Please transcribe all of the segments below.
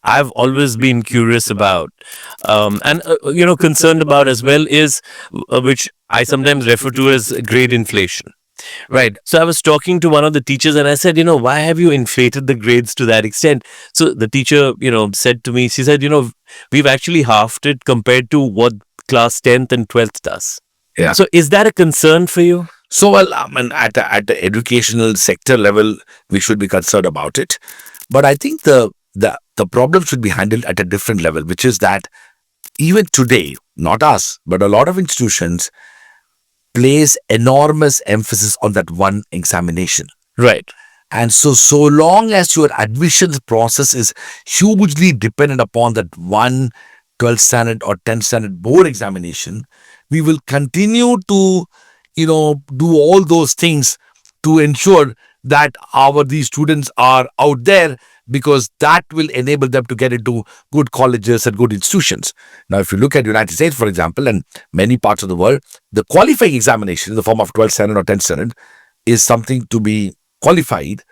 I've always been curious about, and concerned about as well is which I sometimes refer to as grade inflation. Right. So I was talking to one of the teachers and I said, why have you inflated the grades to that extent? So the teacher, said to me, she said, we've actually halved it compared to what class 10th and 12th does. Yeah. So is that a concern for you? So, well, I mean, at the educational sector level, we should be concerned about it. But I think the problem should be handled at a different level, which is that even today, not us, but a lot of institutions place enormous emphasis on that one examination. Right. And so long as your admissions process is hugely dependent upon that one 12th standard or 10th standard board examination, we will continue to, do all those things to ensure that these students are out there, because that will enable them to get into good colleges and good institutions. Now, if you look at United States, for example, and many parts of the world, the qualifying examination in the form of 12th standard or 10th standard is something to be qualified.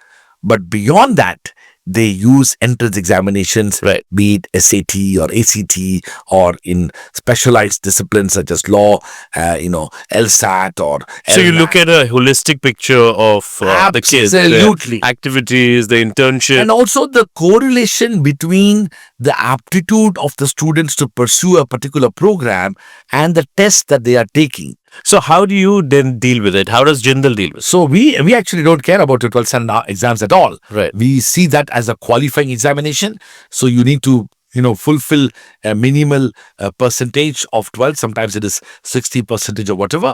But beyond that, they use entrance examinations, Right. be it SAT or ACT, or in specialized disciplines such as law, LSAT or So you LMAT. look at a holistic picture of the kids, Absolutely. the activities, the internship. And also the correlation between the aptitude of the students to pursue a particular program and the test that they are taking. So how do you then deal with it? How does Jindal deal with it? So we actually don't care about your 12th standard exams at all. Right. We see that as a qualifying examination. So you need to fulfill a minimal percentage of 12. Sometimes it is 60% or whatever.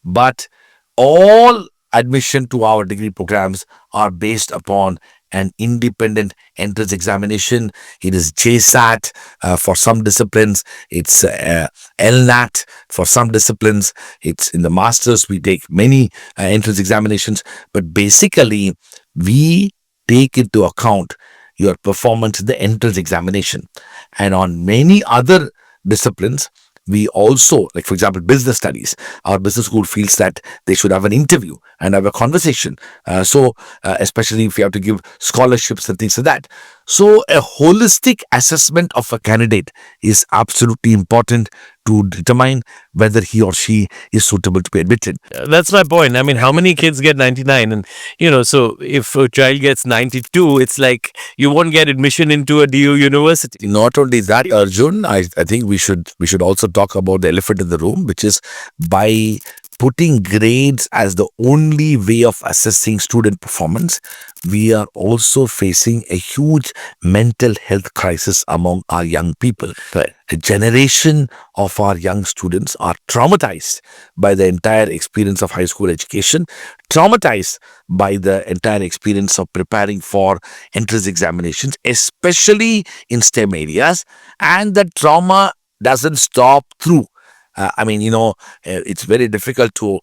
But all admission to our degree programs are based upon an independent entrance examination. It is JSAT for some disciplines. It's LNAT for some disciplines. It's in the masters. We take many entrance examinations. But basically, we take into account your performance in the entrance examination. And on many other disciplines, we also, like for example, business studies, our business school feels that they should have an interview and have a conversation. Especially if you have to give scholarships and things like that. So a holistic assessment of a candidate is absolutely important to determine whether he or she is suitable to be admitted. That's my point. I mean, how many kids get 99? And, so if a child gets 92, it's like you won't get admission into a DU university. Not only that, Arjun, I think we should also talk about the elephant in the room, which is by putting grades as the only way of assessing student performance, we are also facing a huge mental health crisis among our young people. Right. A generation of our young students are traumatized by the entire experience of high school education, traumatized by the entire experience of preparing for entrance examinations, especially in STEM areas, and the trauma doesn't stop through. It's very difficult to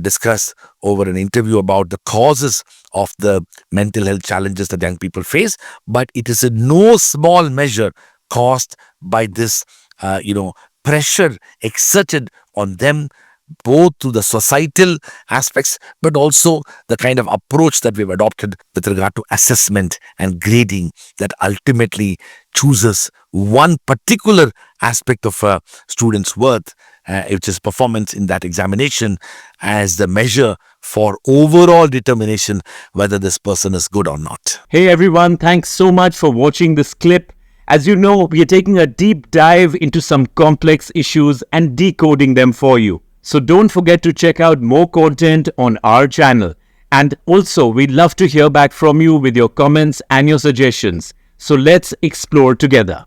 discuss over an interview about the causes of the mental health challenges that young people face, but it is in no small measure caused by this, pressure exerted on them, both through the societal aspects, but also the kind of approach that we've adopted with regard to assessment and grading that ultimately chooses one particular aspect of a student's worth, which is performance in that examination, as the measure for overall determination whether this person is good or not. Hey everyone, thanks so much for watching this clip. As you know, we are taking a deep dive into some complex issues and decoding them for you. So don't forget to check out more content on our channel. And also, we'd love to hear back from you with your comments and your suggestions. So let's explore together.